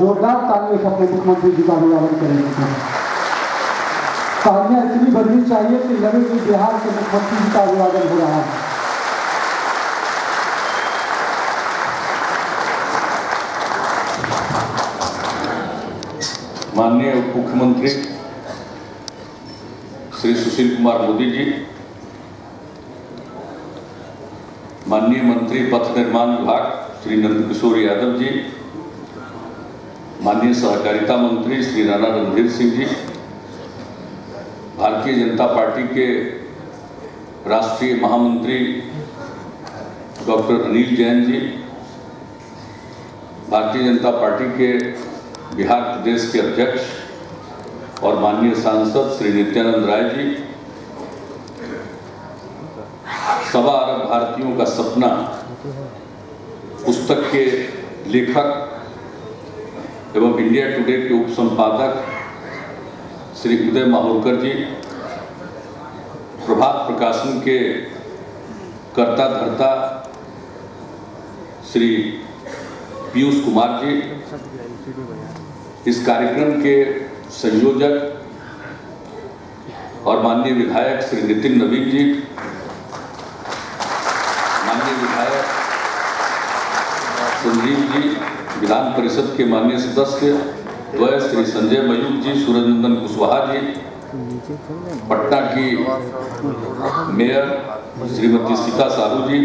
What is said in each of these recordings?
जोरदार तालियों से अपने मुख्यमंत्री जी का अभिवादन करेंगे। तालियां इतनी बढ़नी चाहिए कि लगे कि बिहार के मुख्यमंत्री जी का अभिवादन हो रहा है। माननीय उप मुख्यमंत्री श्री सुशील कुमार मोदी जी, माननीय मंत्री पथ निर्माण विभाग श्री नंदकिशोर यादव जी, माननीय सहकारिता मंत्री श्री राणा रणधीर सिंह जी, भारतीय जनता पार्टी के राष्ट्रीय महामंत्री डॉक्टर अनिल जैन जी, भारतीय जनता पार्टी के बिहार प्रदेश के अध्यक्ष और माननीय सांसद श्री नित्यानंद राय जी, सवा अरब भारतीयों का सपना पुस्तक के लेखक एवं इंडिया टुडे के उप संपादक श्री उदय माहुरकर जी, प्रभात प्रकाशन के कर्ता धर्ता श्री पीयूष कुमार जी, इस कार्यक्रम के संयोजक और माननीय विधायक श्री नितिन नवीन जी, माननीय विधायक संजीव जी, विधान परिषद के माननीय सदस्य द्वय श्री संजय मयूख जी, सूरजनंदन कुशवाहा जी, पटना की mayor Shrimati Sita Sahu ji,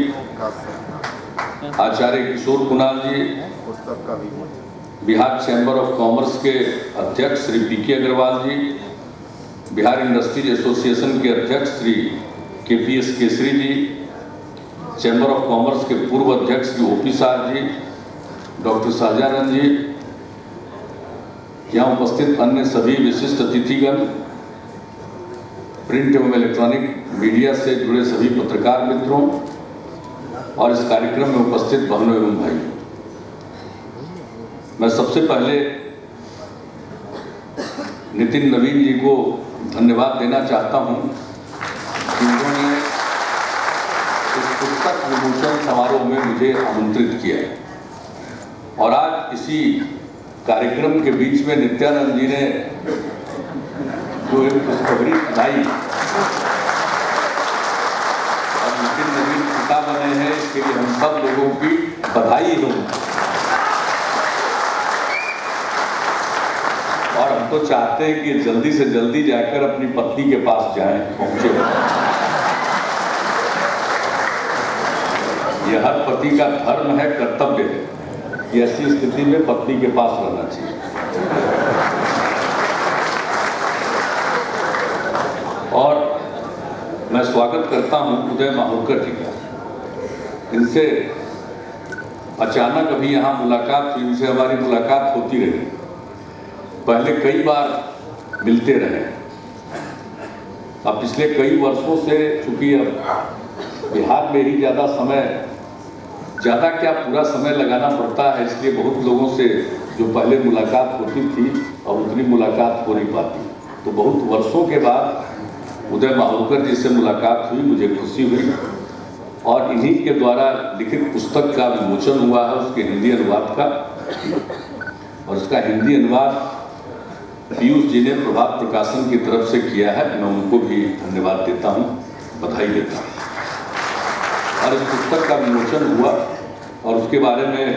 Acharya Kishore Kunal ji, Bihar chamber of commerce के अध्यक्ष Shri P K Agarwal ji, Bihar industries association के अध्यक्ष Shri KPS Kesari ji, chamber of commerce के पूर्व अध्यक्ष श्री OP शाह जी, डॉक्टर शाहजहान जी, यहाँ उपस्थित अन्य सभी विशिष्ट अतिथिगण, प्रिंट एवं इलेक्ट्रॉनिक मीडिया से जुड़े सभी पत्रकार मित्रों और इस कार्यक्रम में उपस्थित बहनों एवं भाइयों, मैं सबसे पहले नितिन नवीन जी को धन्यवाद देना चाहता हूं कि उन्होंने इस पुस्तक विमोचन समारोह में मुझे आमंत्रित किया है और आज इसी कार्यक्रम के बीच में नित्यानंद जी ने जो एक खुशखबरी सुनाई और नितिन नवीन पिता बने हैं, इसके लिए हम सब लोगों की बधाई हो। और हम तो चाहते हैं कि जल्दी से जल्दी जाकर अपनी पत्नी के पास जाएं, पहुंचे। यह हर पति का धर्म है, कर्तव्य है कि ऐसी स्थिति में पत्नी के पास रहना चाहिए। और मैं स्वागत करता हूं उदय माहुरकर जी का। इनसे अचानक अभी यहाँ मुलाकात हुई, इनसे हमारी मुलाकात होती रही, पहले कई बार मिलते रहे। अब पिछले कई वर्षों से, चूंकि अब बिहार में ही ज़्यादा क्या पूरा समय लगाना पड़ता है, इसलिए बहुत लोगों से जो पहले मुलाकात होती थी अब उतनी मुलाकात हो नहीं पाती। तो बहुत वर्षों के बाद उदय माहुरकर जी से मुलाकात हुई, मुझे खुशी हुई और इन्हीं के द्वारा लिखित पुस्तक का विमोचन हुआ है, उसके हिंदी अनुवाद का। और उसका हिंदी अनुवाद पीयूष जी ने प्रभात प्रकाशन की तरफ से किया है, मैं उनको भी धन्यवाद देता हूँ, बधाई देता हूँ। और इस पुस्तक का विमोचन हुआ और उसके बारे में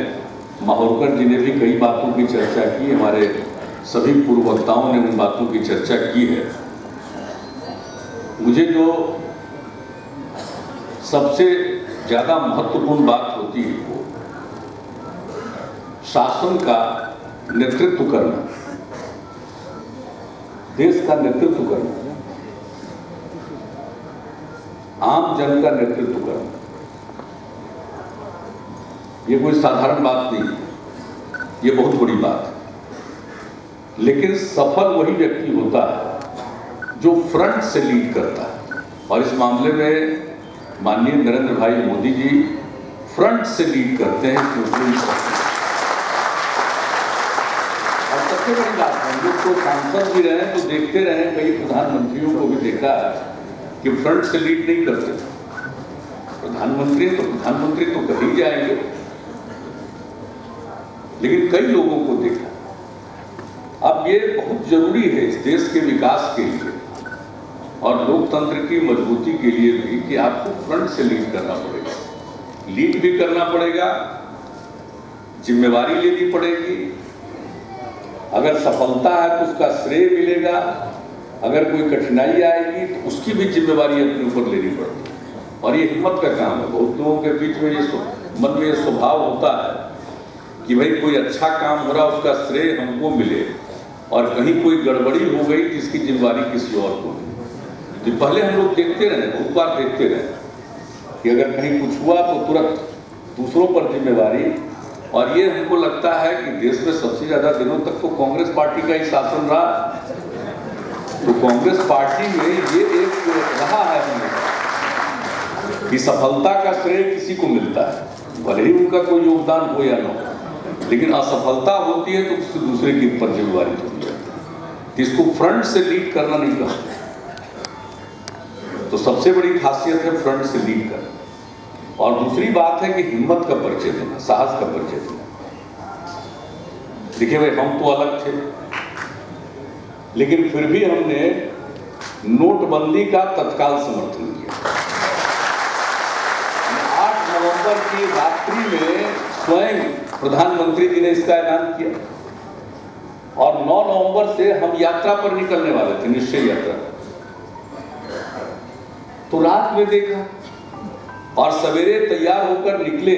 माहुरकर जी ने भी कई बातों की चर्चा की, हमारे सभी पूर्व वक्ताओं ने उन बातों की चर्चा की है। मुझे जो सबसे ज़्यादा महत्वपूर्ण बात होती है वो शासन का नेतृत्व करना, देश का नेतृत्व करना, आम जन का नेतृत्व करना, ये कोई साधारण बात नहीं, ये बहुत बड़ी बात है। लेकिन सफल वही व्यक्ति होता है जो फ्रंट से लीड करता है और इस मामले में माननीय नरेंद्र भाई मोदी जी फ्रंट से लीड करते हैं। और सबसे बड़ी बात है, लोग तो सांसद भी रहे तो देखते रहे, कई प्रधानमंत्रियों को भी देखा है कि फ्रंट से लीड नहीं करते। प्रधानमंत्री तो कहीं जाएंगे, लेकिन कई लोगों को देखा ये बहुत जरूरी है इस देश के विकास के लिए और लोकतंत्र की मजबूती के लिए भी कि आपको फ्रंट से लीड करना पड़ेगा, लीड भी करना पड़ेगा, जिम्मेवारी लेनी पड़ेगी। अगर सफलता है तो उसका श्रेय मिलेगा, अगर कोई कठिनाई आएगी तो उसकी भी जिम्मेवारी अपने ऊपर लेनी पड़ती है और ये हिम्मत का काम है। बहुत लोगों के बीच में ये मन में ये स्वभाव होता है कि भाई कोई अच्छा काम हो रहा उसका श्रेय हमको मिले और कहीं कोई गड़बड़ी हो गई जिसकी जिम्मेवारी किसी और को मिले। तो पहले हम लोग देखते रहे, बहुत बार देखते रहे कि अगर कहीं कुछ हुआ तो तुरंत दूसरों पर जिम्मेवारी। और ये हमको लगता है कि देश में सबसे ज्यादा दिनों तक तो कांग्रेस पार्टी का ही शासन रहा, तो कांग्रेस पार्टी में ये एक रहा है हमें कि सफलता का श्रेय किसी को मिलता है, भले ही उनका कोई योगदान हो या ना हो, लेकिन असफलता होती है तो उससे दूसरे के ऊपर जिम्मेवारी होती है, इसको फ्रंट से लीड करना नहीं कहते। तो सबसे बड़ी खासियत है फ्रंट से लीड करना। और दूसरी बात है कि हिम्मत का परिचय देना, साहस का परिचय देना। देखिए भाई, हम तो अलग थे, लेकिन फिर भी हमने नोटबंदी का तत्काल समर्थन किया। 8 नवंबर की रात्रि में स्वयं प्रधानमंत्री जी ने इसका ऐलान किया और 9 नवंबर से हम यात्रा पर निकलने वाले थे, निश्चय यात्रा। तो रात में देखा और सवेरे तैयार होकर निकले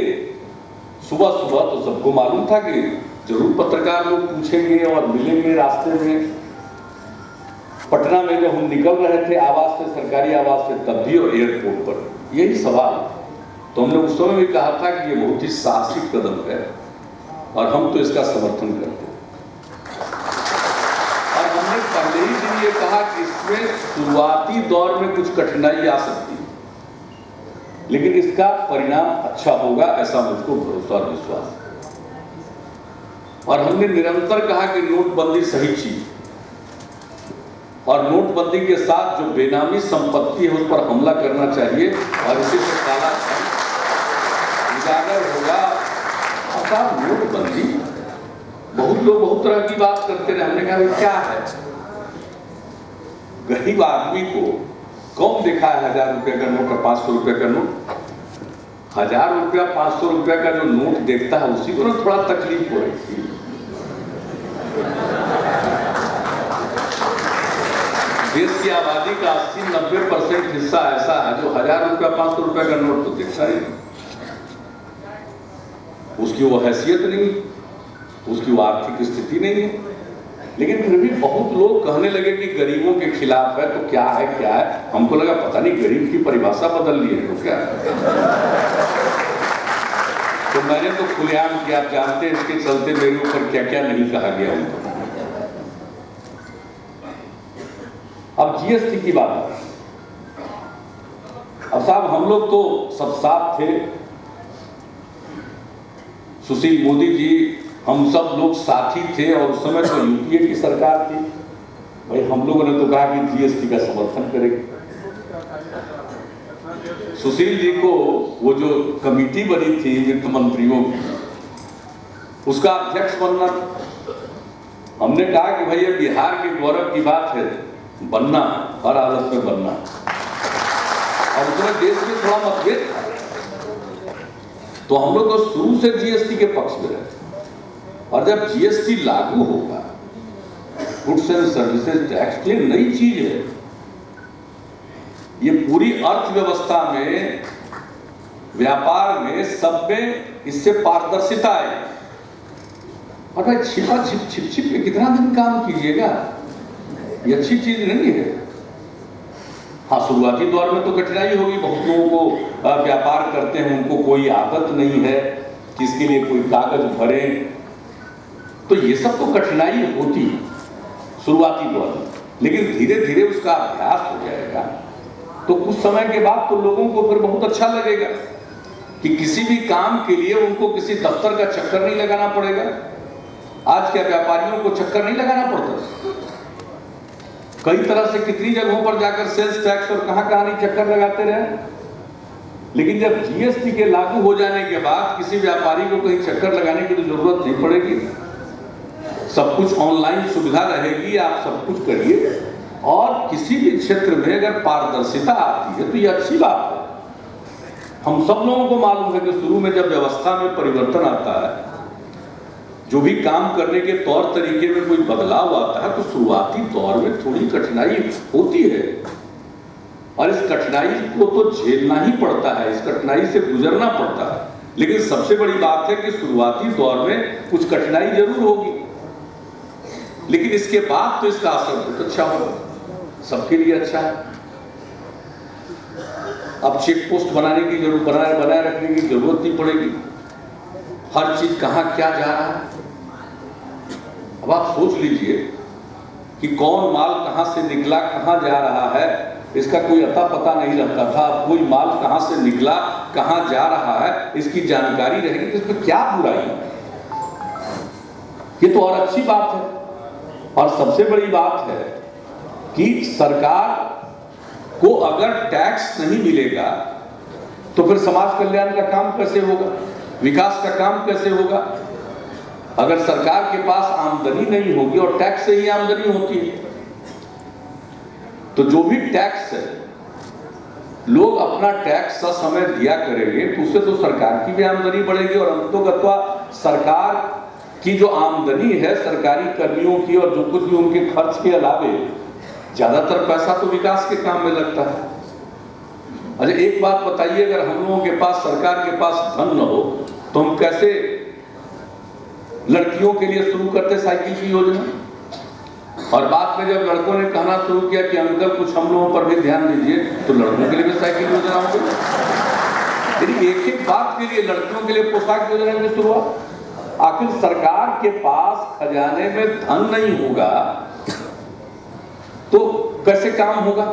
सुबह सुबह, तो सबको मालूम था कि जरूर पत्रकार लोग पूछेंगे और मिलेंगे रास्ते में। पटना में जब हम निकल रहे थे आवास से, सरकारी आवास से, तब भी और एयरपोर्ट पर यही सवाल। तो हमने उस समय भी कहा था कि ये बहुत ही साहसिक कदम है और हम तो इसका समर्थन करते हैं। और हमने पहले ही दिन ये कहा कि इसमें शुरुआती दौर में कुछ कठिनाई आ सकती है, लेकिन इसका परिणाम अच्छा होगा, ऐसा मुझको भरोसा और विश्वास है। और हमने निरंतर कहा कि नोटबंदी सही चीज और नोटबंदी के साथ जो बेनामी संपत्ति है उस पर हमला करना चाहिए और इसी से काला धन उजागर होगा। अब नोटबंदी, बहुत लोग बहुत तरह की बात करते रहे। हमने कहा क्या है, गरीब आदमी को कौन देखा है 1000 रुपये का नोट और 500 रुपये का नोट? 1000 रुपया 500 रुपये का जो नोट देखता है उसी को ना थोड़ा तकलीफ हो रही थी। देश की आबादी का 80-90% हिस्सा ऐसा है जो 1000 रुपया 500 रुपये का नोट तो देखता ही नहीं, उसकी वो हैसियत नहीं, उसकी वो आर्थिक स्थिति नहीं है। लेकिन फिर भी बहुत लोग कहने लगे कि गरीबों के खिलाफ है, तो क्या है क्या है। हमको लगा पता नहीं गरीब की परिभाषा बदल ली है तो क्या। तो मैंने तो खुलेआम किया, आप जानते हैं इसके चलते मेरे ऊपर क्या क्या नहीं कहा गया उनको। अब जीएसटी की बात है। अब साहब हम लोग तो सब साथ थे, सुशील मोदी जी, हम सब लोग साथी थे और उस समय तो यूपीए की सरकार थी। भाई हम लोगों ने तो कहा कि जीएसटी का समर्थन करेंगे। सुशील जी को वो जो कमेटी बनी थी वित्त मंत्रियों की, उसका अध्यक्ष बनना, हमने कहा कि भाई ये बिहार के गौरव की बात है, बनना, हर हालत में बनना। और उसमें देश में थोड़ा मतभेद था, तो हम लोग तो शुरू से जीएसटी के पक्ष में रहे। और जब जीएसटी लागू होगा, गुड्स एंड सर्विसेज टैक्स, ये नई चीज है, ये पूरी अर्थव्यवस्था में, व्यापार में, सब में इससे पारदर्शिता है। और भाई छिपा छिप के कितना दिन काम कीजिएगा, ये अच्छी चीज नहीं है। हाँ, शुरुआती दौर में तो कठिनाई होगी, बहुत लोगों को व्यापार करते हैं उनको कोई आदत नहीं है कि इसके लिए कोई कागज भरें, तो ये सब तो कठिनाई होती है शुरुआती दौर में। लेकिन धीरे धीरे उसका अभ्यास हो जाएगा तो कुछ समय के बाद तो लोगों को फिर बहुत अच्छा लगेगा कि किसी भी काम के लिए उनको किसी दफ्तर का चक्कर नहीं लगाना पड़ेगा। आज क्या व्यापारियों को चक्कर नहीं लगाना पड़ता, कई तरह से कितनी जगहों पर जाकर सेल्स टैक्स और कहां नहीं चक्कर लगाते रहे। लेकिन जब जीएसटी के लागू हो जाने के बाद किसी व्यापारी को कहीं चक्कर लगाने की तो जरूरत नहीं पड़ेगी। सब कुछ ऑनलाइन सुविधा रहेगी, आप सब कुछ करिए। और किसी भी क्षेत्र में अगर पारदर्शिता आती है तो ये अच्छी बात है। हम सब लोगों को मालूम है कि शुरू में जब व्यवस्था में परिवर्तन आता है, जो भी काम करने के तौर तरीके में कोई बदलाव आता है, तो शुरुआती दौर में थोड़ी कठिनाई होती है और इस कठिनाई को तो झेलना ही पड़ता है, इस कठिनाई से गुजरना पड़ता है। लेकिन सबसे बड़ी बात है कि शुरुआती दौर में कुछ कठिनाई जरूर होगी, लेकिन इसके बाद तो इसका असर बहुत अच्छा होगा, सबके लिए अच्छा है। अब चेक पोस्ट बनाने की जरूरत, बनाए रखने की जरूरत नहीं पड़ेगी। हर चीज कहां क्या जा रहा है, अब आप सोच लीजिए कि कौन माल कहां से निकला, कहां जा रहा है, इसका कोई अता पता नहीं रहता था। अब कोई माल कहां से निकला, कहां जा रहा है, इसकी जानकारी रहेगी तो इसमें क्या बुराई है? ये तो और अच्छी बात है। और सबसे बड़ी बात है कि सरकार को अगर टैक्स नहीं मिलेगा तो फिर समाज कल्याण का काम कैसे होगा, विकास का काम कैसे होगा? अगर सरकार के पास आमदनी नहीं होगी, और टैक्स से ही आमदनी होती है, तो जो भी टैक्स है, लोग अपना टैक्स समय दिया करेंगे तो उससे तो सरकार की भी आमदनी बढ़ेगी और अंततोगत्वा सरकार की जो आमदनी है सरकारी कर्मियों की और जो कुछ भी उनके खर्च के अलावे ज्यादातर पैसा तो विकास के काम में लगता है। अच्छा एक बात बताइए, अगर हम लोगों के पास, सरकार के पास धन न हो तो हम कैसे लड़कियों के लिए शुरू करते साइकिल की योजना, और बाद में जब लड़कों ने कहना शुरू किया कि अंकल कुछ हम लोगों पर भी ध्यान दीजिए, तो लड़कों के लिए भी साइकिल योजना हो गई। एक एक बात के लिए, लड़कियों के लिए पोशाक योजना की शुरुआत। आखिर सरकार के पास खजाने में धन नहीं होगा तो कैसे काम होगा?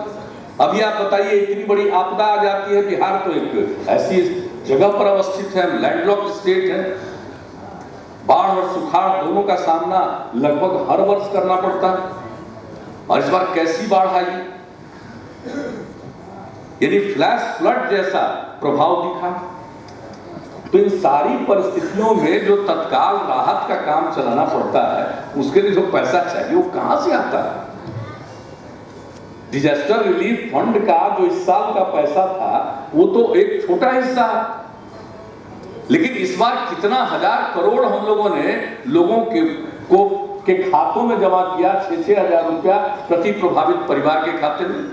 अभी आप बताइए, इतनी बड़ी आपदा आ जाती है, बिहार तो एक ऐसी जगह पर अवस्थित है, लैंडलॉक्ड स्टेट है, बाढ़ और सुखाड़ दोनों का सामना लगभग हर वर्ष करना पड़ता है। और इस बार कैसी बाढ़ आई, यानी फ्लैश फ्लड जैसा प्रभाव दिखा। तो इन सारी परिस्थितियों में जो तत्काल राहत का काम चलाना पड़ता है, उसके लिए जो पैसा चाहिए वो कहां से आता है? डिजास्टर रिलीफ फंड का जो इस साल का पैसा था वो तो एक छोटा हिस्सा है, लेकिन इस बार कितना हजार करोड़ हम लोगों ने लोगों के खातों में जमा किया, 6-6 हजार रुपया प्रति प्रभावित परिवार के खाते में।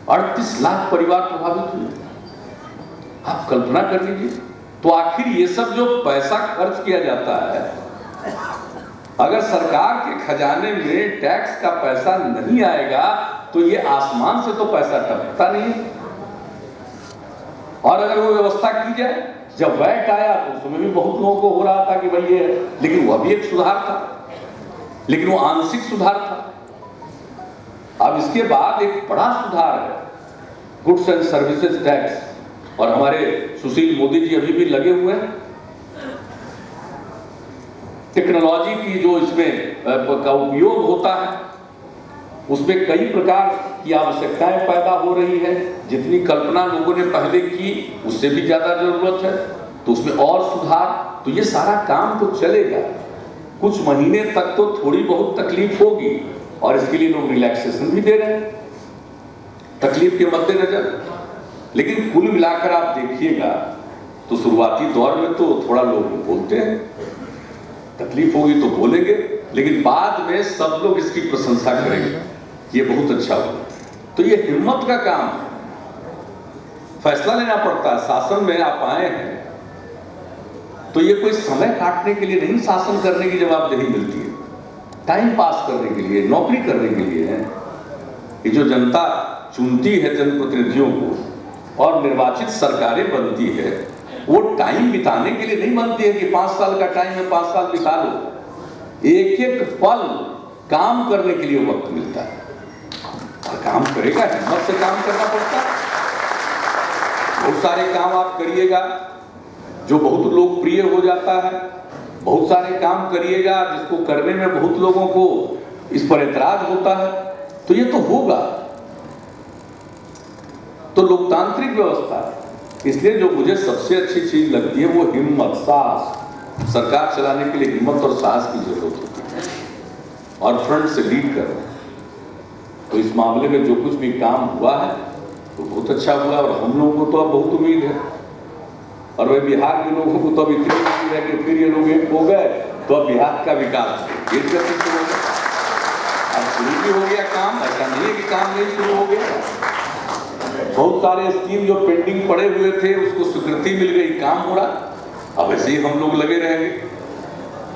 38 लाख परिवार प्रभावित हुए। आप कल्पना कर लीजिए। तो आखिर ये सब जो पैसा खर्च किया जाता है, अगर सरकार के खजाने में टैक्स का पैसा नहीं आएगा तो ये आसमान से तो पैसा टपकता नहीं। और अगर वो व्यवस्था की जाए, जब वैट आया तो उसमें भी बहुत लोगों को हो रहा था कि भाई ये, लेकिन वह भी एक सुधार था, लेकिन वो आंशिक सुधार था। अब इसके बाद एक बड़ा सुधार है, गुड्स एंड सर्विसेज टैक्स, और हमारे सुशील मोदी जी अभी भी लगे हुए हैं। टेक्नोलॉजी की जो इसमें का उपयोग होता है, उसमें कई प्रकार की आवश्यकताएं पैदा हो रही है। जितनी कल्पना लोगों ने पहले की उससे भी ज्यादा जरूरत है, तो उसमें और सुधार। तो ये सारा काम तो चलेगा, कुछ महीने तक तो थोड़ी बहुत तकलीफ होगी, और इसके लिए लोग रिलैक्सेशन भी दे रहे हैं तकलीफ के मद्देनजर। लेकिन कुल मिलाकर आप देखिएगा तो शुरुआती दौर में तो थोड़ा लोग बोलते हैं, तकलीफ होगी तो बोलेंगे, लेकिन बाद में सब लोग इसकी प्रशंसा करेंगे, ये बहुत अच्छा होगा। तो ये हिम्मत का काम है, फैसला लेना पड़ता है। शासन में आप आए हैं तो ये कोई समय काटने के लिए नहीं, शासन करने की जवाबदेही मिलती है, टाइम पास करने के लिए, नौकरी करने के लिए है। ये जो जनता चुनती है जनप्रतिनिधियों को और निर्वाचित सरकारें बनती है, वो टाइम बिताने के लिए नहीं बनती है कि 5 साल का टाइम है 5 साल बिता लो। एक एक पल काम करने के लिए वक्त मिलता है, और काम करेगा, हिम्मत से काम करना पड़ता है। बहुत सारे काम आप करिएगा जो बहुत लोकप्रिय हो जाता है, बहुत सारे काम करिएगा जिसको करने में बहुत लोगों को इस पर एतराज होता है, तो ये तो होगा। तो लोकतांत्रिक व्यवस्था, इसलिए जो मुझे सबसे अच्छी चीज लगती है वो हिम्मत, साहस। सरकार चलाने के लिए हिम्मत और साहस की जरूरत होती है। और फ्रंट से लीड कर रहे हैं। तो इस मामले में जो कुछ भी काम हुआ है तो बहुत अच्छा हुआ और हम लोगों को तो अब बहुत उम्मीद है। और वह बिहार के लोगों को तो अब इतनी उम्मीद है कि फिर ये लोग एक हो गए तो अब बिहार का विकास ये शुरू हो गया। अब शुरू भी हो गया काम, ऐसा नहीं है कि काम नहीं शुरू हो गया। बहुत सारे स्कीम जो पेंडिंग पड़े हुए थे उसको स्वीकृति मिल गई, काम हो रहा। अब ऐसे ही हम लोग लगे रहेंगे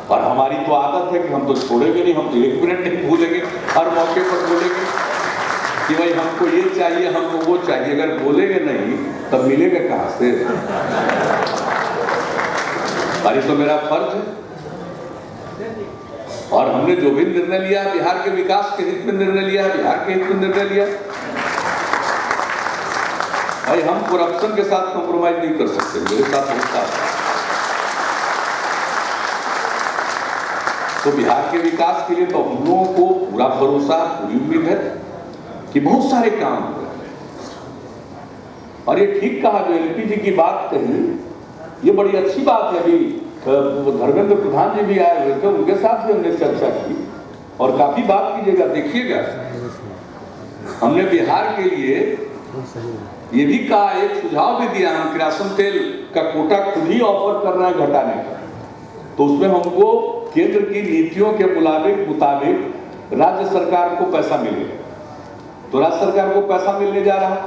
और हमारी तो आदत है कि हम तो छोड़ेंगे नहीं, हम तो एक मिनट नहीं भूलेंगे, हर मौके पर बोलेंगे कि भाई हमको ये चाहिए, हमको वो चाहिए। अगर बोलेंगे नहीं तब मिलेगा कहाँ से? अरे तो मेरा फर्ज है और हमने जो भी निर्णय लिया बिहार के विकास के हित में निर्णय लिया, बिहार के हित में निर्णय लिया। भाई हम करप्शन के साथ कॉम्प्रोमाइज नहीं कर सकते, मेरे साथ होता है। तो बिहार के विकास के लिए तो हम लोगों को पूरा भरोसा, पूरी उम्मीद है कि बहुत सारे काम हो रहे हैं। और ये ठीक कहा जो एलपीजी की बात कही, ये बड़ी अच्छी बात है। अभी धर्मेंद्र प्रधान जी भी आए हुए थे, उनके साथ भी हमने चर्चा की और काफी बात कीजिएगा। देखिएगा हमने बिहार के लिए ये भी कहा, एक सुझाव भी दिया, हम किरासन तेल का कोटा खुद ही ऑफर कर रहे हैं घटाने का। तो उसमें हमको केंद्र की नीतियों के मुताबिक राज्य सरकार को पैसा मिलेगा। तो राज्य सरकार को पैसा मिलने जा रहा है,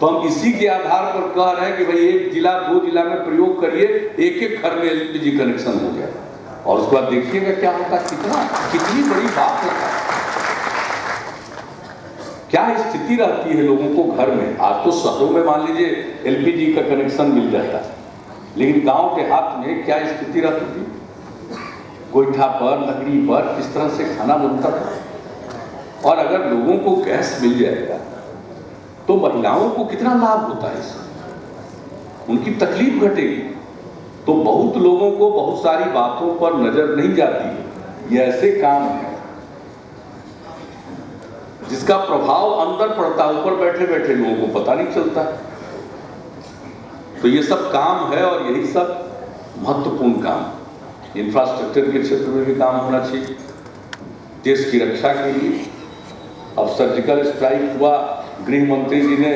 तो हम इसी के आधार पर कह रहे हैं कि भाई एक जिला 2 जिला में प्रयोग करिए, एक घर में एलपीजी कनेक्शन हो गया। और उसके बाद देखिएगा क्या होता है। कितनी बड़ी बात है, क्या स्थिति रहती है लोगों को घर में। आज तो शहरों में मान लीजिए एलपीजी का कनेक्शन मिल जाता है, लेकिन गांव के हाथ में क्या स्थिति रहती थी? गोईठा पर, लकड़ी पर किस तरह से खाना बनता था। और अगर लोगों को गैस मिल जाएगा तो महिलाओं को कितना लाभ होता है इससे, उनकी तकलीफ घटेगी। तो बहुत लोगों को बहुत सारी बातों पर नजर नहीं जाती। ये ऐसे काम है जिसका प्रभाव अंदर पड़ता है, ऊपर बैठे बैठे लोगों को पता नहीं चलता। तो ये सब काम है और यही सब महत्वपूर्ण काम। इंफ्रास्ट्रक्चर के क्षेत्र में भी काम होना चाहिए, देश की रक्षा के लिए। अब सर्जिकल स्ट्राइक हुआ, गृह मंत्री जी ने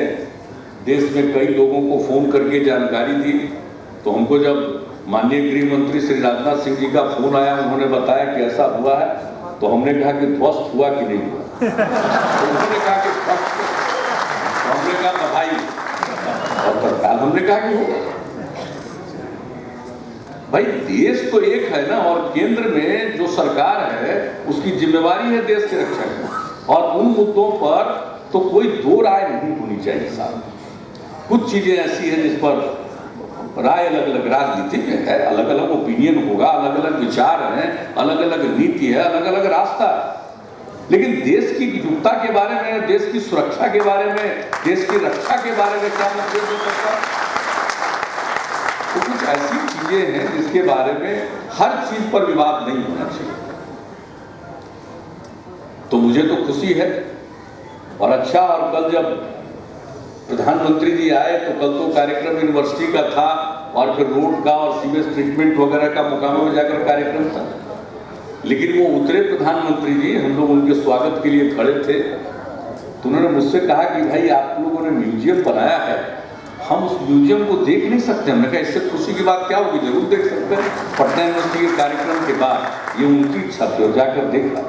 देश में कई लोगों को फोन करके जानकारी दी। तो हमको जब माननीय गृह मंत्री श्री राजनाथ सिंह जी का फोन आया, उन्होंने बताया कि ऐसा हुआ है, तो हमने कहा कि ध्वस्त हुआ कि नहीं हुआ। तो उन्होंने कहा कि ध्वस्त, हमने कहा भाई, और तत्काल हमने कहा कि होगा। भाई देश तो एक है ना, और केंद्र में जो सरकार है उसकी जिम्मेवारी है देश की रक्षा की। और उन मुद्दों पर तो कोई दो राय नहीं होनी चाहिए साहब। कुछ चीजें ऐसी हैं जिस पर राय अलग अलग राजनीति में है, अलग अलग ओपिनियन होगा, अलग अलग विचार हैं, अलग अलग नीति है, अलग अलग रास्ता। लेकिन देश की एकजुटता के बारे में, देश की सुरक्षा के बारे में, देश की रक्षा के बारे में क्या मतलब हो सकता है? तो कुछ ऐसी चीजें हैं जिसके बारे में हर चीज पर विवाद नहीं होना चाहिए। तो मुझे तो खुशी है और अच्छा। और कल जब प्रधानमंत्री जी आए तो कल तो कार्यक्रम यूनिवर्सिटी का था और फिर रोड का और सीवेज ट्रीटमेंट वगैरह का मुकामों में जाकर कार्यक्रम था। लेकिन वो उतरे प्रधानमंत्री जी, हम लोग उनके स्वागत के लिए खड़े थे, तो उन्होंने मुझसे कहा कि भाई आप लोगों ने म्यूजियम बनाया है, हम उस म्यूजियम को देख नहीं सकते। हमने कहा इससे खुशी की बात क्या होगी, जरूर देख सकते हैं। पटना यूनिवर्सिटी के कार्यक्रम के बाद ये उनकी इच्छा थी और जाकर देखा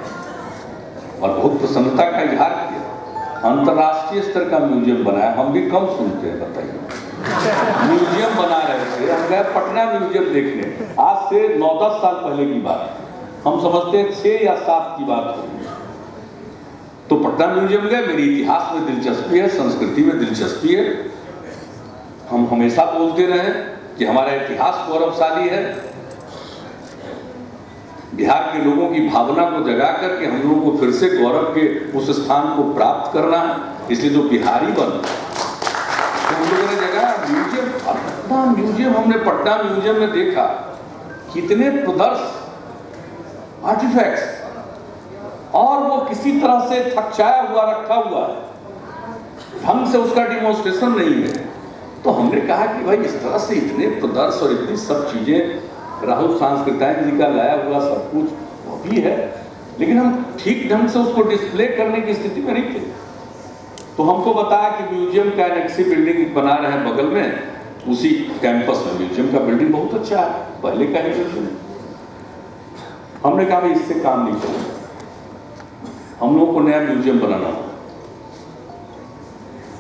और बहुत प्रसन्नता का इजहार किया। अंतर्राष्ट्रीय स्तर का म्यूजियम बनाया, हम भी कम सुनते हैं, बताइए। म्यूजियम बना रहे थे, हम गए पटना म्यूजियम देखने। आज से 9-10 साल पहले की बात, हम समझते हैं 6 या 7 की बात होगी। तो पटना म्यूजियम गए, मेरी इतिहास में दिलचस्पी है, संस्कृति में दिलचस्पी है। हम हमेशा बोलते रहे कि हमारा इतिहास गौरवशाली है। बिहार के लोगों की भावना को जगा करके हम लोगों को फिर से गौरव के उस स्थान को प्राप्त करना है। इसलिए जो बिहारी बन, तो उन लोगों ने जगह म्यूजियम, पटना म्यूजियम, हमने पटना म्यूजियम में देखा कितने प्रदर्श आर्टिफैक्ट्स, और वो किसी तरह से थकचाया हुआ रखा हुआ है, ढंग से उसका डिमॉन्स्ट्रेशन नहीं है। तो हमने कहा कि भाई इस तरह से इतने प्रदर्श और इतनी सब चीजें, राहुल सांस्कृतिक जी का लाया हुआ सब कुछ वो भी है, लेकिन हम ठीक ढंग से उसको डिस्प्ले करने की स्थिति में नहीं थे। तो हमको बताया कि म्यूजियम का एनेक्सी बिल्डिंग बना रहे हैं बगल में, उसी कैंपस में म्यूजियम का बिल्डिंग बहुत अच्छा है, पहले का ही बिल्डिंग। हमने कहा भाई इससे काम नहीं चलेगा, हम लोग को नया म्यूजियम बनाना होगा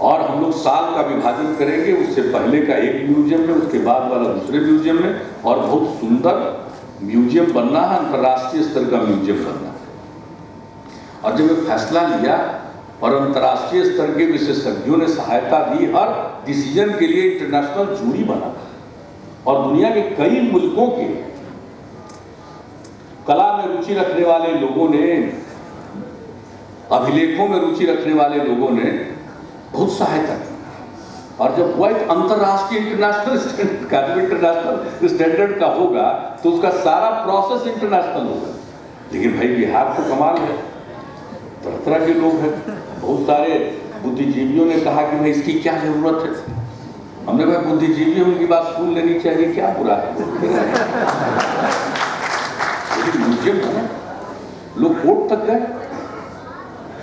और हम लोग साल का विभाजन करेंगे, उससे पहले का एक म्यूजियम में, उसके बाद वाला दूसरे म्यूजियम में, और बहुत सुंदर म्यूजियम बनना है, अंतर्राष्ट्रीय स्तर का म्यूजियम बनना है। और जब ये फैसला लिया और अंतर्राष्ट्रीय स्तर के विशेषज्ञों ने सहायता दी, हर डिसीजन के लिए इंटरनेशनल जूरी बना और दुनिया के कई मुल्कों के कला में रुचि रखने वाले लोगों ने, अभिलेखों में रुचि रखने वाले लोगों ने बहुत सहायता की। और जब हुआ एक अंतर्राष्ट्रीय इंटरनेशनल स्टैंडर्ड का, जब इंटरनेशनल स्टैंडर्ड का होगा तो उसका सारा प्रोसेस इंटरनेशनल होगा। लेकिन भाई बिहार तो कमाल है, तरह तरह के लोग हैं, बहुत सारे बुद्धिजीवियों ने कहा कि भाई इसकी क्या जरूरत है। हमने कहा बुद्धिजीवी उनकी बात सुन लेनी चाहिए, क्या बुरा है। लेकिन म्यूजियम है, लोग कोर्ट तक गए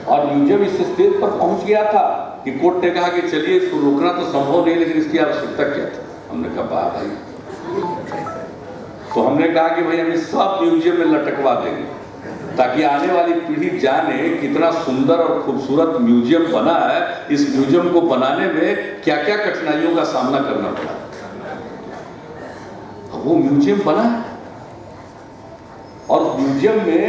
और म्यूजियम इस स्टेज पर पहुंच गया था कि कोर्ट ने कहा कि चलिए इसको रोकना तो संभव नहीं, लेकिन इसकी आवश्यकता क्या थी। हमने कहा वाह भाई, तो हमने कहा कि भाई हम इस सब म्यूजियम में लटकवा देंगे ताकि आने वाली पीढ़ी जाने कितना सुंदर और खूबसूरत म्यूजियम बना है। इस म्यूजियम को बनाने में क्या क्या कठिनाइयों का सामना करना पड़ा, वो म्यूजियम बना है। और म्यूजियम में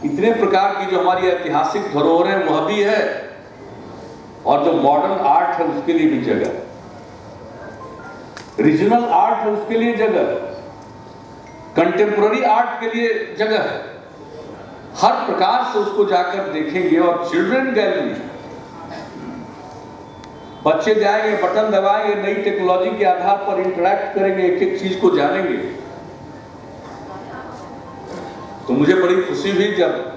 इतने प्रकार की जो हमारी ऐतिहासिक धरोहर है वह भी है, और जो मॉडर्न आर्ट है उसके लिए भी जगह, रीजनल आर्ट है उसके लिए जगह, कंटेम्पोररी आर्ट के लिए जगह है। हर प्रकार से उसको जाकर देखेंगे। और चिल्ड्रन गैलरी, बच्चे जाएंगे, बटन दबाएंगे, नई टेक्नोलॉजी के आधार पर इंटरैक्ट करेंगे, एक एक चीज को जानेंगे। तो मुझे बड़ी खुशी हुई जब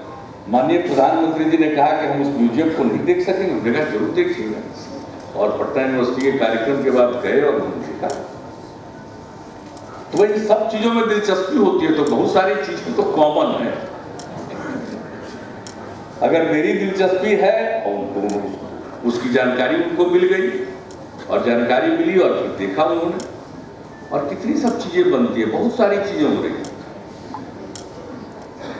माननीय प्रधानमंत्री जी ने कहा कि हम उस म्यूजियम को नहीं देख सकेंगे। हमने कहा जरूर देखिएगा। और पटना यूनिवर्सिटी के कार्यक्रम के बाद गए और हमने देखा। तो इन सब चीजों में दिलचस्पी होती है, तो बहुत सारी चीजें तो कॉमन है। अगर मेरी दिलचस्पी है और उसकी जानकारी उनको मिल गई, और जानकारी मिली और फिर देखा उन्होंने, और कितनी सब चीजें बनती है, बहुत सारी चीजें हो रही है।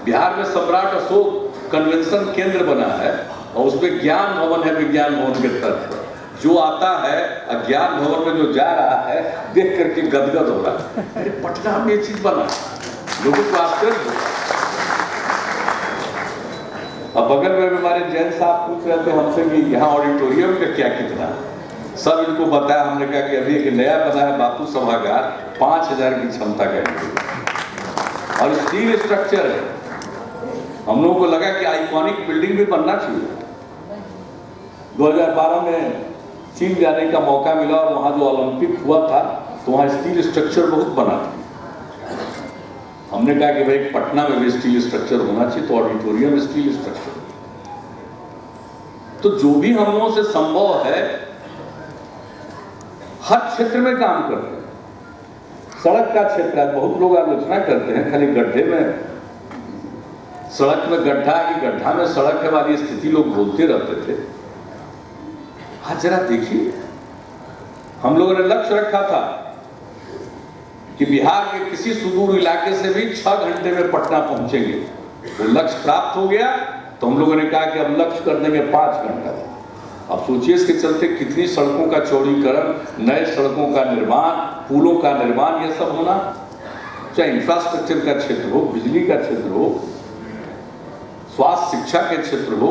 बिहार में सम्राट अशोक कन्वेंशन केंद्र बना है और उसमें ज्ञान भवन है, विज्ञान भवन के तर्ज पर। जो आता है ज्ञान भवन में जो जा रहा है देख करके गदगद हो रहा है, अरे पटना में ये चीज बना, लोगों को आश्चर्य होगा। अब बगल में हमारे जैन साहब पूछ रहे थे हमसे कि यहाँ ऑडिटोरियम का क्या कितना, सब इनको बताया। हमने कहा कि अभी एक नया बना है बापू सभागार, 5000 की क्षमता का और स्टील स्ट्रक्चर है। हम लोगों को लगा कि आइकॉनिक बिल्डिंग भी बनना चाहिए। 2012 में चीन जाने का मौका मिला और वहाँ जो ओलंपिक हुआ था तो वहाँ स्टील स्ट्रक्चर बहुत बना था। हमने कहा कि भाई पटना में भी स्टील स्ट्रक्चर होना चाहिए, तो ऑडिटोरियम स्टील स्ट्रक्चर। तो जो भी हम लोगों से संभव है हर क्षेत्र में काम करते हैं। सड़क का क्षेत्र है, बहुत लोग आलोचना करते हैं खाली गड्ढे में, सड़क में गड्ढा कि गड्ढा में सड़क है वाली स्थिति लोग बोलते रहते थे। आज जरा देखिए, हम लोगों ने लक्ष्य रखा था कि बिहार के किसी सुदूर इलाके से भी 6 घंटे में पटना पहुंचेंगे। वो लक्ष्य प्राप्त हो गया तो हम लोगों ने कहा कि अब लक्ष्य कर देंगे 5 घंटा। अब सोचिए इसके चलते कितनी सड़कों का चौड़ीकरण, नए सड़कों का निर्माण, पुलों का निर्माण, यह सब होना, चाहे इंफ्रास्ट्रक्चर का क्षेत्र हो, बिजली का क्षेत्र हो, स्वास्थ्य शिक्षा के क्षेत्र हो,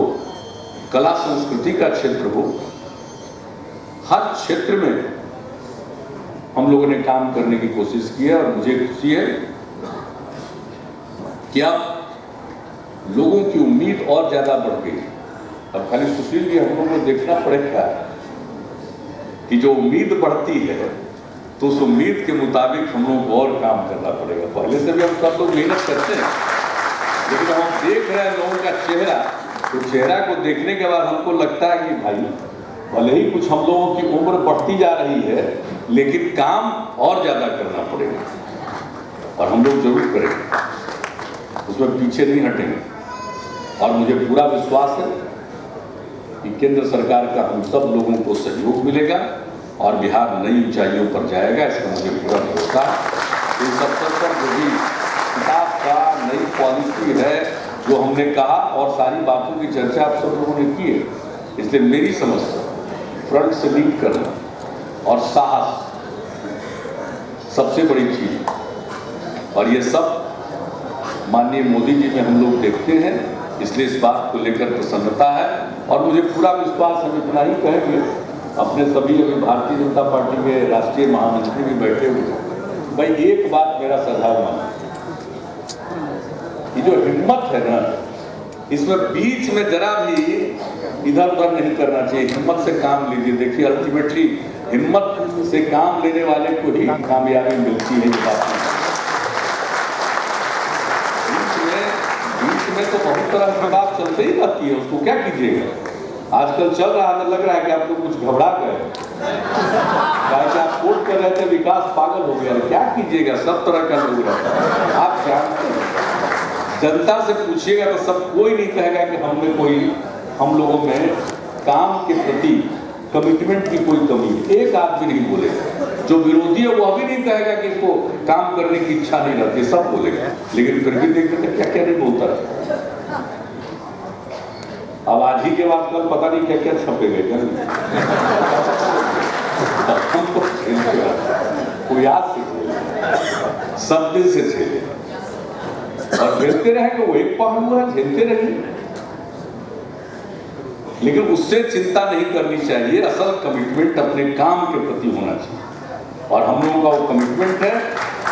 कला संस्कृति का क्षेत्र हो, हर क्षेत्र में हम लोगों ने काम करने की कोशिश की है। और मुझे खुशी है कि अब लोगों की उम्मीद और ज्यादा बढ़ गई। अब खाली सुशील जी हम लोगों को देखना पड़ेगा कि जो उम्मीद बढ़ती है तो उस उम्मीद के मुताबिक हम लोगों को और काम करना पड़ेगा। पहले से भी हम सब लोग मेहनत करते हैं, लेकिन हम देख रहे हैं लोगों का चेहरा, तो चेहरा को देखने के बाद हमको लगता है कि भाई भले ही कुछ हम लोगों की उम्र बढ़ती जा रही है, लेकिन काम और ज्यादा करना पड़ेगा और हम लोग जरूर करेंगे। उसमें पीछे नहीं हटेंगे। और मुझे पूरा विश्वास है कि केंद्र सरकार का हम सब लोगों को सहयोग मिलेगा और बिहार नई ऊंचाइयों पर जाएगा, इसका मुझे पूरा भरोसा है। इस अवसर पर जो भी किताब का नई पॉलिसी है, जो हमने कहा और सारी बातों की चर्चा आप सब लोगों ने की है, इसलिए मेरी समझ से फ्रंट से लीड करना और साहस सबसे बड़ी चीज, और ये सब माननीय मोदी जी में हम लोग देखते हैं, इसलिए इस बात को लेकर प्रसन्नता है। और मुझे पूरा विश्वास, हम इतना ही कहेंगे, अपने सभी अभी भारतीय जनता पार्टी के राष्ट्रीय महामंत्री भी बैठे हुए हैं, भाई एक बात मेरा सुझाव मानो, ये जो हिम्मत है ना, इसमें बीच में जरा भी इधर उधर नहीं करना चाहिए, हिम्मत से काम लीजिए। देखिए अल्टीमेटली हिम्मत से काम लेने वाले को ही कामयाबी मिलती है। बीच में तो बहुत तरह की बात चलते ही रहती है, उसको क्या कीजिएगा। आजकल चल रहा है, लग रहा है कि आप लोग कुछ घबरा गए, कि आप कोर्ट कर रहे थे, विकास पागल हो गया, क्या कीजिएगा, सब तरह का लोग रहता है। आप जानते हैं, जनता से पूछिएगा तो सब कोई नहीं कहेगा कि हम लोगों में काम के प्रति कमिटमेंट की कोई कमी है, एक आदमी नहीं बोलेगा। जो विरोधी है वो अभी नहीं कहेगा कि इसको काम करने की इच्छा नहीं रहती, सब बोलेगा, लेकिन फिर भी देखते क्या क्या नहीं बोलता रहता। अब आज ही के बाद कल पता नहीं क्या क्या छपे गए, कोई आज से सब दिन से झेले और झेलते रहेंगे, वो एक पहलू है, झेलते रहेंगे, लेकिन उससे चिंता नहीं करनी चाहिए। असल कमिटमेंट अपने काम के प्रति होना चाहिए, और हम लोगों का वो कमिटमेंट है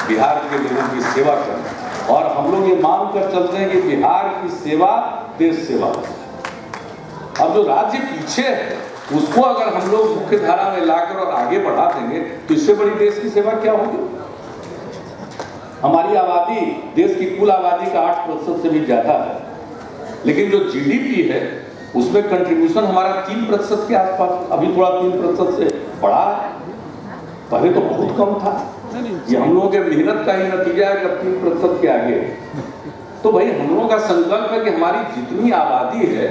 बिहार के लोगों की सेवा करना। और हम लोग ये मान कर चलते हैं कि बिहार की सेवा देश सेवा। अब जो राज्य पीछे है उसको अगर हम लोग मुख्य धारा में लाकर और आगे बढ़ा देंगे तो इससे बड़ी देश की सेवा क्या होगी। हमारी आबादी देश की कुल आबादी का 8% से भी ज्यादा है, लेकिन जो जीडीपी है उसमें कंट्रीब्यूशन हमारा 3% के आसपास, अभी थोड़ा 3% से बढ़ा है, पहले तो बहुत कम था। ये हम लोगों के मेहनत का ही नतीजा है कि 3% के आगे। तो भाई हम लोगों का संकल्प है कि हमारी जितनी आबादी है,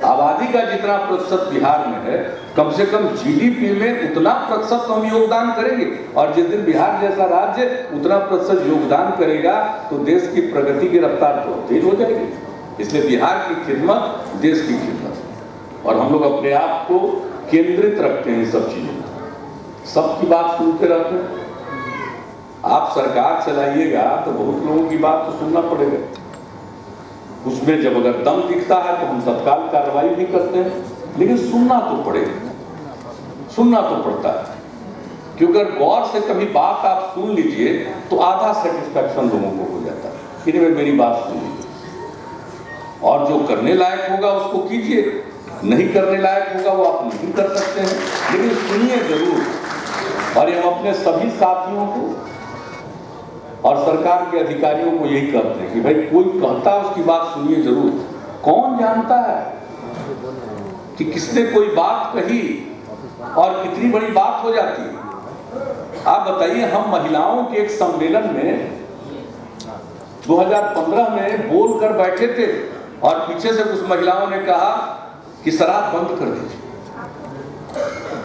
आबादी का जितना प्रतिशत बिहार में है, कम से कम जीडीपी में उतना प्रतिशत हम योगदान करेंगे। और जिस दिन बिहार जैसा राज्य उतना प्रतिशत योगदान करेगा तो देश की प्रगति की रफ्तार तो तेज हो जाएगी। इसलिए बिहार की खिदमत देश की खिदमत, और हम लोग अपने आप को केंद्रित रखते हैं सब चीजों, सबकी बात सुनते रहते हैं। आप सरकार चलाइएगा तो बहुत लोगों की बात तो सुनना पड़ेगा, उसमें जब अगर दम दिखता है तो हम तत्काल कार्रवाई भी करते हैं, लेकिन सुनना तो पड़ेगा, सुनना तो पड़ता है। क्योंकि अगर गौर से कभी बात आप सुन लीजिए तो आधा सेटिस्फैक्शन लोगों को हो जाता है कि नहीं मेरी बात सुन लीजिए, और जो करने लायक होगा उसको कीजिए, नहीं करने लायक होगा वो आप नहीं कर सकते हैं, लेकिन सुनिए जरूर। और हम अपने सभी साथियों को और सरकार के अधिकारियों को यही कहते हैं कि भाई कोई कहता है उसकी बात सुनिए जरूर। कौन जानता है कि किसने कोई बात कही और कितनी बड़ी बात हो जाती है। आप बताइए, हम महिलाओं के एक सम्मेलन में 2015 में बोल कर बैठे थे और पीछे से कुछ महिलाओं ने कहा कि शराब बंद कर दीजिए।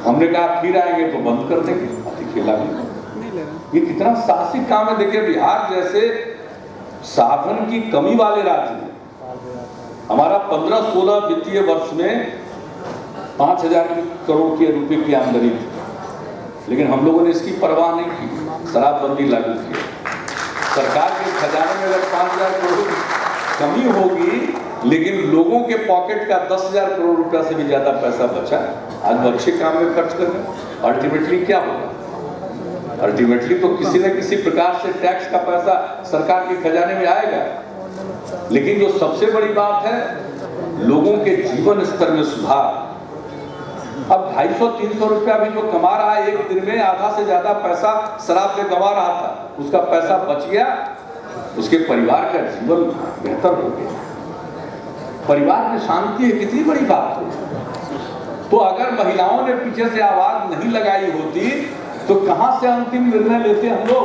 हमने कहा फिर आएंगे तो बंद कर देंगे, खिला नहीं। ये कितना साहसिक काम है। देखिए बिहार जैसे साधन की कमी वाले राज्य में हमारा 15-16 वित्तीय वर्ष में 5,000 करोड़ के रुपए की आमदनी थी, लेकिन हम लोगों ने इसकी परवाह नहीं की, शराबबंदी लागू की। सरकार के खजाने में अगर 5,000 करोड़ कमी होगी, लेकिन लोगों के पॉकेट का 10,000 करोड़ रुपया से भी ज्यादा पैसा बचा, आज वो अच्छे काम में खर्च कर रहे हैं। अल्टीमेटली क्या होगा? अल्टीमेटली तो किसी न किसी प्रकार से टैक्स का पैसा सरकार के खजाने में आएगा। लेकिन जो सबसे बड़ी बात है, लोगों के जीवन स्तर में सुधार। अब 250-300 रुपया भी जो कमा रहा है एक दिन में, आधा से ज्यादा पैसा शराब में गंवा रहा था, उसका पैसा बच गया, उसके परिवार का जीवन बेहतर हो गया, परिवार में शांति है, कितनी बड़ी बात हो। तो अगर महिलाओं ने पीछे से आवाज नहीं लगाई होती तो कहां से अंतिम निर्णय लेते हम लोग।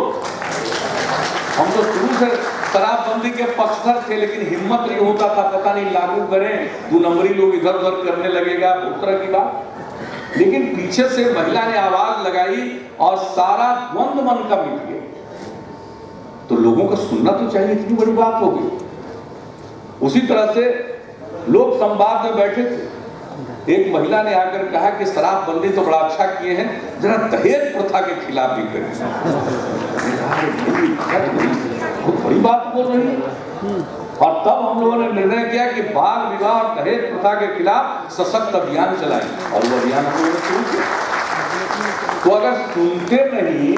हम तो शुरू से शराबबंदी के पक्षधर थे, लेकिन हिम्मत नहीं होता था, पता नहीं लागू करें, 2 नंबरी लोग इधर उधर करने लगेगा, बहुत तरह की बात। लेकिन पीछे से महिला ने आवाज लगाई और सारा द्वंद मन का मिट गया। तो लोगों को सुनना तो चाहिए, इतनी बड़ी बात हो गई। उसी तरह से लोग संवाद में बैठे थे, एक महिला ने आकर कहा कि शराबबंदी तो बड़ा अच्छा किए हैं, जरा दहेज प्रथा के खिलाफ भी करें। बहुत बड़ी बात बोल रही है। और तब हम लोगों ने निर्णय किया कि बाल विवाह और दहेज प्रथा के खिलाफ सशक्त अभियान चलाएं, और वो अभियान हम लोगों ने शुरू किया। तो अगर सुनते नहीं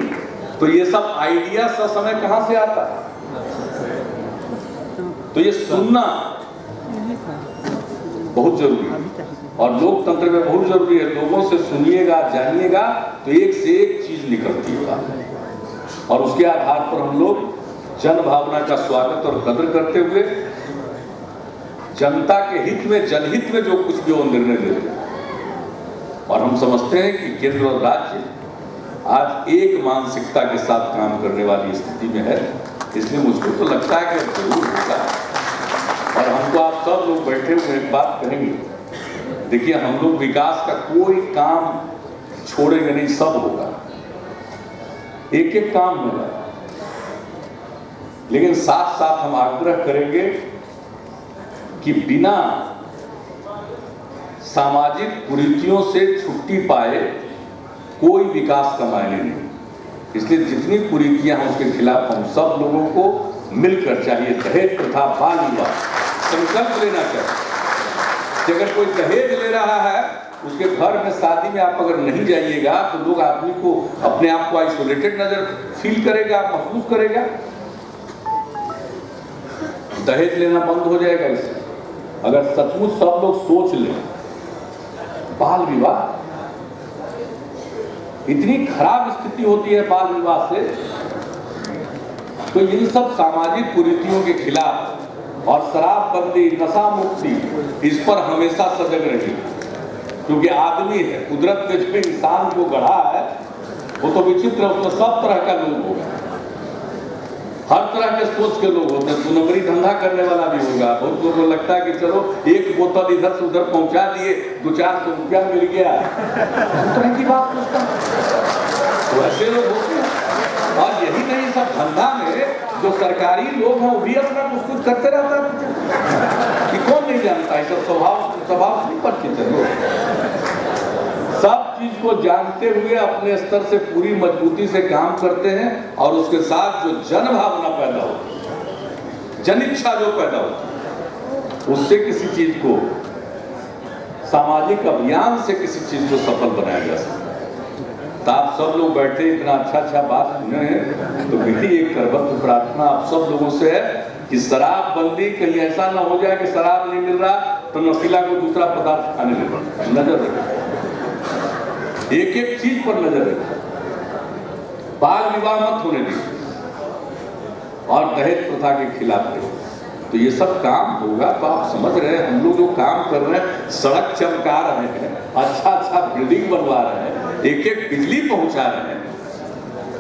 तो ये सब आइडिया सब समय कहां से आता है? तो ये सुनना बहुत जरूरी है और लोकतंत्र में बहुत जरूरी है। लोगों से सुनिएगा, जानिएगा तो एक से एक चीज निकलती है और उसके आधार पर हम लोग जन भावना का स्वागत और कदर करते हुए जनता के हित में, जनहित में जो कुछ भी वो निर्णय लेते हैं। और हम समझते हैं कि केंद्र और राज्य आज एक मानसिकता के साथ काम करने वाली स्थिति में है, इसलिए मुझको तो लगता है कि जरूर होगा। और हमको आप सब लोग बैठे हुए एक बात कहेंगे, देखिए हम लोग विकास का कोई काम छोड़ेंगे नहीं, सब होगा, एक एक काम होगा, लेकिन साथ साथ हम आग्रह करेंगे कि बिना सामाजिक कुरीतियों से छुट्टी पाए कोई विकास का मायने नहीं। इसलिए जितनी कुरीतियां हैं उसके खिलाफ हम सब लोगों को मिलकर, चाहिए दहेज प्रथा, बाल विवाह, संकल्प लेना चाहिए कि अगर कोई दहेज ले रहा है, उसके घर में शादी में आप अगर नहीं जाइएगा तो लोग आदमी को, अपने आप को आइसोलेटेड नजर फील करेगा, महसूस करेगा, दहेज लेना बंद हो जाएगा। इससे अगर सचमुच सब लोग सोच लें, बाल विवाह, इतनी खराब स्थिति होती है बाल विवाह से, तो इन सब सामाजिक कुरीतियों के खिलाफ और शराबबंदी, नशा मुक्ति, इस पर हमेशा सजग रहिए, क्योंकि आदमी है, कुदरत ने जो इंसान को गढ़ा है वो तो विचित्र है, उसमें सब तरह का लोग होगा, हर तरह के सोच के लोग होते हैं। 2 नंबरी धंधा करने वाला भी होगा, बहुत लोगों को लगता है कि चलो एक बोतल इधर से उधर पहुंचा दिए, 200-400 रुपया मिल गया, उस तरह की बात सोचता है। तो ऐसे लोग होते हैं। और यही नहीं, सब धंधा में जो सरकारी लोग हैं वो भी अपना कुछ करते रहता है कि कौन नहीं जानता है, सब स्वभाव नहीं परिचित है लोग। सब चीज को जानते हुए अपने स्तर से पूरी मजबूती से काम करते हैं और उसके साथ जो जन भावना पैदा होती है, जन इच्छा जो पैदा होती है, उससे किसी चीज को, सामाजिक अभियान से किसी चीज को सफल बनाया जा सकता है। तो आप सब लोग बैठे इतना अच्छा बात सुने हैं, तो मेरी एक करबद्ध प्रार्थना आप सब लोगों से है कि शराबबंदी कहीं ऐसा ना हो जाए कि शराब नहीं मिल रहा तो नशीला को दूसरा पदार्थ खाने में पड़ता। नजर रखें, एक एक चीज पर नजर रखें, बाल विवाह मत होने दीजिए और दहेज प्रथा के खिलाफ रहिए। तो ये सब काम होगा। तो आप समझ रहे हैं, हम लोग जो काम कर रहे हैं, सड़क चमका रहे हैं, अच्छा बिल्डिंग बनवा रहे हैं, एक एक बिजली पहुंचा रहे हैं,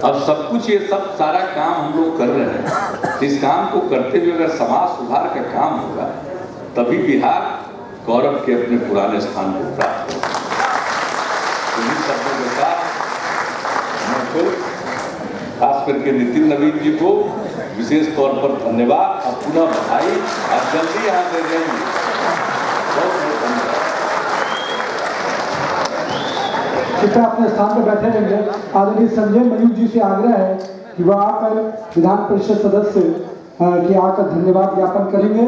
अब सब कुछ ये सब सारा काम हम लोग कर रहे हैं। इस काम को करते हुए अगर समाज सुधार का काम होगा तभी बिहार गौरव के अपने पुराने स्थान को प्राप्त होगा। इन्हीं शब्दों के साथ मैं फिर खास करके नितिन नवीन जी को विशेष तौर पर धन्यवाद और पुनः बधाई, और जल्दी यहाँ से जाएंगे। बहुत बहुत धन्यवाद। कृपया अपने स्थान पर बैठे रहेंगे। आदरणीय संजय मयूर जी से आग्रह है कि वह आकर विधान परिषद सदस्य की आकर धन्यवाद ज्ञापन करेंगे।